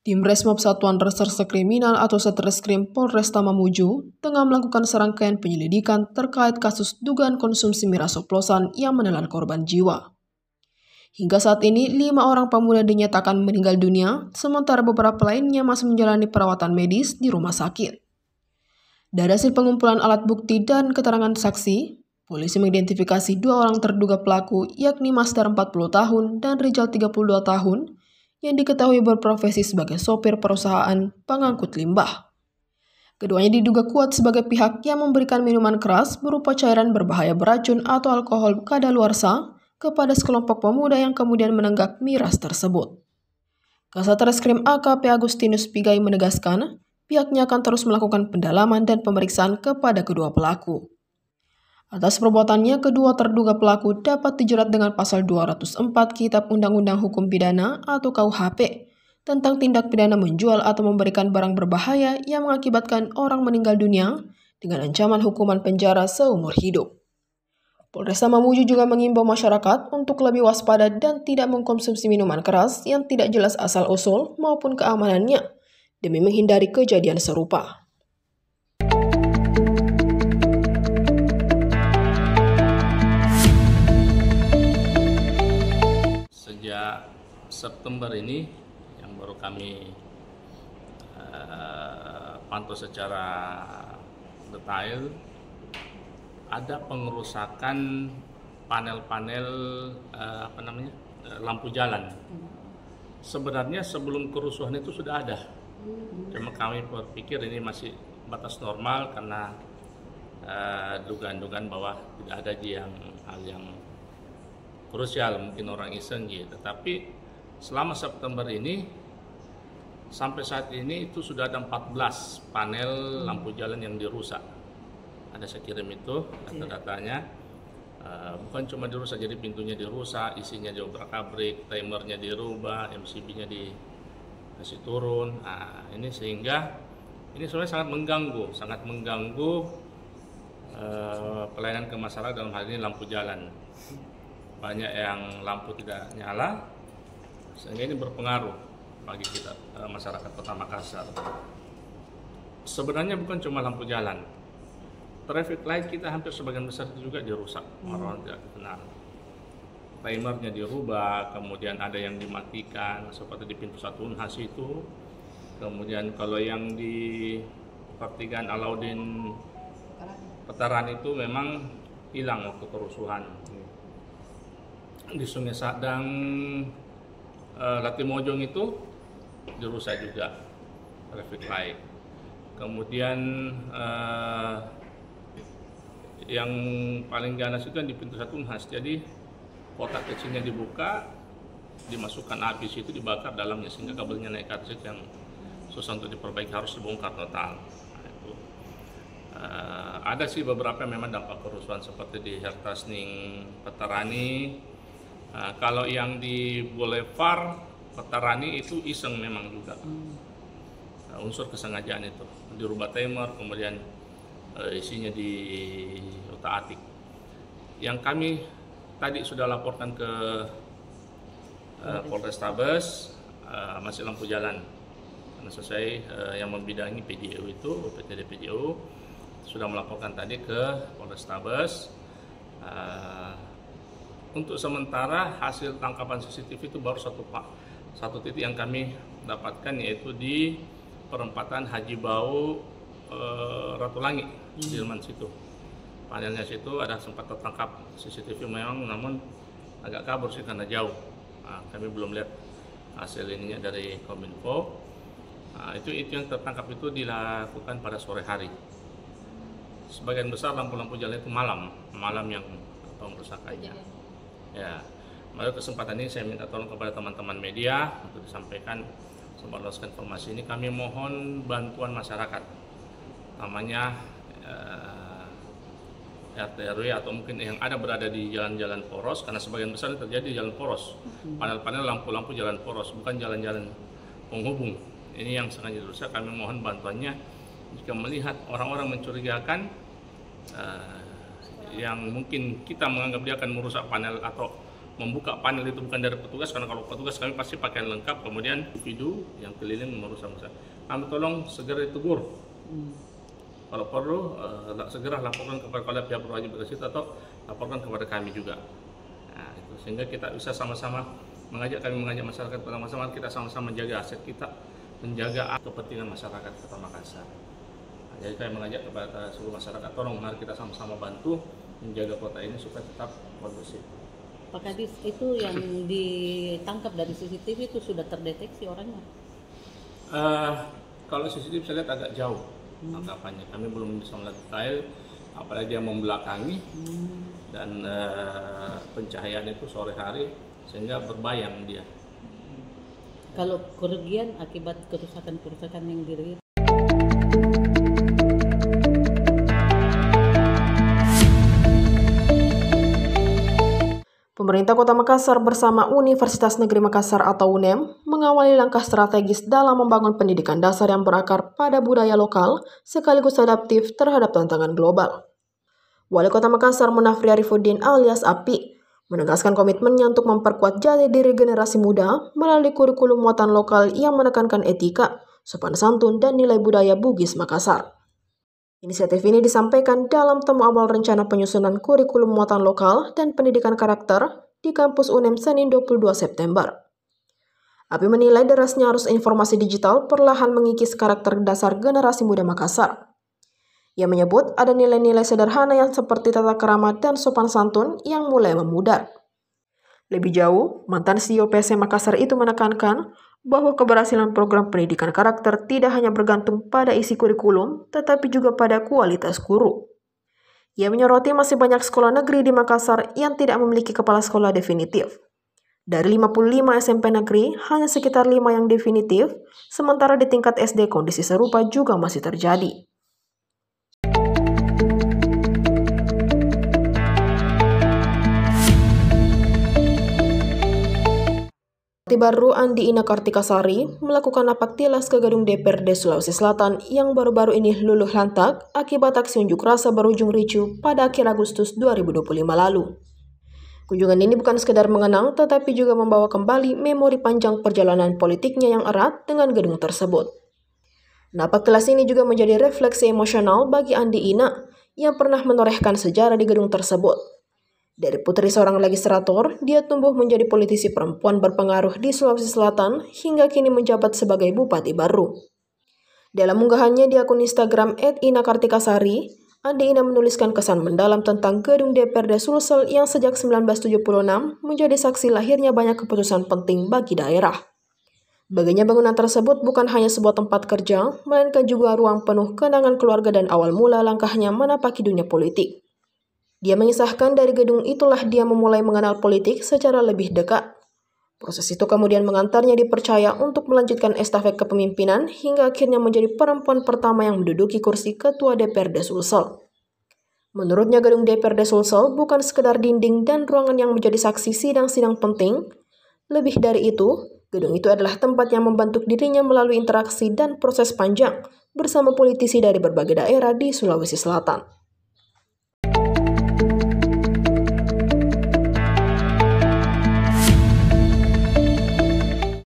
Tim Resmob Satuan Reserse Kriminal atau Satreskrim Polresta Mamuju tengah melakukan serangkaian penyelidikan terkait kasus dugaan konsumsi miras oplosan yang menelan korban jiwa. Hingga saat ini, 5 orang pemuda dinyatakan meninggal dunia, sementara beberapa lainnya masih menjalani perawatan medis di rumah sakit. Dari hasil pengumpulan alat bukti dan keterangan saksi, polisi mengidentifikasi 2 orang terduga pelaku, yakni Masdar 40 tahun dan Rijal 32 tahun, yang diketahui berprofesi sebagai sopir perusahaan pengangkut limbah. Keduanya diduga kuat sebagai pihak yang memberikan minuman keras berupa cairan berbahaya beracun atau alkohol kadaluarsa kepada sekelompok pemuda yang kemudian menenggak miras tersebut. Kasat Reskrim AKP Agustinus Pigai menegaskan, pihaknya akan terus melakukan pendalaman dan pemeriksaan kepada kedua pelaku. Atas perbuatannya, kedua terduga pelaku dapat dijerat dengan pasal 204 Kitab Undang-Undang Hukum Pidana atau KUHP tentang tindak pidana menjual atau memberikan barang berbahaya yang mengakibatkan orang meninggal dunia dengan ancaman hukuman penjara seumur hidup. Polresta Mamuju juga mengimbau masyarakat untuk lebih waspada dan tidak mengkonsumsi minuman keras yang tidak jelas asal-usul maupun keamanannya demi menghindari kejadian serupa. Sejak September ini yang baru kami pantau secara detail, ada pengerusakan panel-panel lampu jalan. Sebenarnya sebelum kerusuhan itu sudah ada, cuma kami berpikir ini masih batas normal karena dugaan-dugaan bahwa tidak ada hal yang krusial, mungkin orang iseng gitu. Tetapi selama September ini sampai saat ini itu sudah ada 14 panel lampu jalan yang dirusak. Ada saya kirim itu data-datanya. Bukan cuma dirusak, jadi pintunya dirusak, isinya diobrak-abrik, timernya dirubah, MCB-nya dikasih turun. Nah, ini sehingga ini sebenarnya sangat mengganggu pelayanan ke masyarakat, dalam hal ini lampu jalan. Banyak yang lampu tidak nyala, sehingga ini berpengaruh bagi kita masyarakat Kota Makassar. Sebenarnya bukan cuma lampu jalan, traffic light kita hampir sebagian besar juga dirusak, orang tidak dikenal. Timernya dirubah, kemudian ada yang dimatikan seperti di pintu 1 Unhas itu. Kemudian kalau yang di pertigaan Alauddin Petaran itu memang hilang waktu kerusuhan. Di Sungai Sadang Latimojong itu dirusak juga traffic light. Kemudian yang paling ganas itu yang di pintu 1 Unhas. Jadi kotak kecilnya dibuka, dimasukkan api situ, dibakar dalamnya sehingga kabelnya naik ke atas, yang susah untuk diperbaiki, harus dibongkar total. Nah, itu ada sih beberapa memang dampak kerusuhan seperti di Hertasning Petarani. Kalau yang di Boulevard Petarani itu iseng memang juga, unsur kesengajaan itu, dirubah timer, kemudian isinya di otak-atik. Yang kami tadi sudah laporkan ke Polrestabes, masih lampu jalan. Karena selesai yang membidangi PJU itu, UPTD PJU, sudah melaporkan tadi ke Polrestabes. Untuk sementara hasil tangkapan CCTV itu baru satu titik yang kami dapatkan, yaitu di perempatan Haji Bau Ratu Langit, Dilman situ. Panelnya situ ada sempat tertangkap CCTV memang, namun agak kabur sih karena jauh. Nah, kami belum lihat hasil ininya dari Kominfo. Nah, itu yang tertangkap itu dilakukan pada sore hari. Sebagian besar lampu-lampu jalan itu malam yang merusakannya. Ya, melalui kesempatan ini saya minta tolong kepada teman-teman media untuk disampaikan sebarluaskan informasi ini. Kami mohon bantuan masyarakat, namanya RT RW atau mungkin yang berada di jalan-jalan poros, karena sebagian besar terjadi di jalan poros. Panel-panel lampu-lampu jalan poros, bukan jalan-jalan penghubung. Ini yang sengaja dirusak. Kami mohon bantuannya. Jika melihat orang-orang mencurigakan yang mungkin kita menganggap dia akan merusak panel atau membuka panel itu bukan dari petugas, karena kalau petugas kami pasti pakaian lengkap, kemudian individu yang keliling merusak. Kami tolong segera ditegur. Kalau perlu segera laporkan kepada pihak berwajib bersih atau laporkan kepada kami juga. Nah, itu sehingga kita bisa sama-sama mengajak masyarakat bersama-sama, kita sama-sama menjaga aset kita, menjaga kepentingan masyarakat Kota Makassar. Nah, jadi saya mengajak kepada seluruh masyarakat, tolong mari kita sama-sama bantu menjaga kota ini supaya tetap kondusif. Pak Kadis, itu yang ditangkap dari CCTV itu sudah terdeteksi orangnya? Kalau CCTV saya lihat agak jauh tangkapannya. Kami belum bisa melihat detail, apalagi dia membelakangi dan pencahayaan itu sore hari sehingga berbayang dia. Kalau kerugian akibat kerusakan yang diderita? Pemerintah Kota Makassar bersama Universitas Negeri Makassar atau UNEM mengawali langkah strategis dalam membangun pendidikan dasar yang berakar pada budaya lokal sekaligus adaptif terhadap tantangan global. Wali Kota Makassar Munafri Arifuddin alias API menegaskan komitmennya untuk memperkuat jati diri generasi muda melalui kurikulum muatan lokal yang menekankan etika, sopan santun, dan nilai budaya Bugis Makassar. Inisiatif ini disampaikan dalam temu awal rencana penyusunan kurikulum muatan lokal dan pendidikan karakter di kampus UNEM Senin 22 September. API menilai derasnya arus informasi digital perlahan mengikis karakter dasar generasi muda Makassar. Ia menyebut ada nilai-nilai sederhana yang seperti tata krama dan sopan santun yang mulai memudar. Lebih jauh, mantan CEO PC Makassar itu menekankan bahwa keberhasilan program pendidikan karakter tidak hanya bergantung pada isi kurikulum, tetapi juga pada kualitas guru. Ia menyoroti masih banyak sekolah negeri di Makassar yang tidak memiliki kepala sekolah definitif. Dari 55 SMP negeri, hanya sekitar 5 yang definitif, sementara di tingkat SD kondisi serupa juga masih terjadi. Baru Andi Ina Kartikasari melakukan napak tilas ke gedung DPRD Sulawesi Selatan yang baru-baru ini luluh lantak akibat aksi unjuk rasa berujung ricuh pada akhir Agustus 2025 lalu. Kunjungan ini bukan sekedar mengenang tetapi juga membawa kembali memori panjang perjalanan politiknya yang erat dengan gedung tersebut. Napak tilas ini juga menjadi refleksi emosional bagi Andi Ina yang pernah menorehkan sejarah di gedung tersebut. Dari putri seorang legislator, dia tumbuh menjadi politisi perempuan berpengaruh di Sulawesi Selatan hingga kini menjabat sebagai bupati baru. Dalam unggahannya di akun Instagram @inakartikasari, Andi Ina menuliskan kesan mendalam tentang gedung DPRD Sulsel yang sejak 1976 menjadi saksi lahirnya banyak keputusan penting bagi daerah. Baginya bangunan tersebut bukan hanya sebuah tempat kerja, melainkan juga ruang penuh kenangan keluarga dan awal mula langkahnya menapaki dunia politik. Dia mengisahkan dari gedung itulah dia memulai mengenal politik secara lebih dekat. Proses itu kemudian mengantarnya dipercaya untuk melanjutkan estafet kepemimpinan hingga akhirnya menjadi perempuan pertama yang menduduki kursi Ketua DPRD Sulsel. Menurutnya gedung DPRD Sulsel bukan sekedar dinding dan ruangan yang menjadi saksi sidang-sidang penting. Lebih dari itu, gedung itu adalah tempat yang membentuk dirinya melalui interaksi dan proses panjang bersama politisi dari berbagai daerah di Sulawesi Selatan.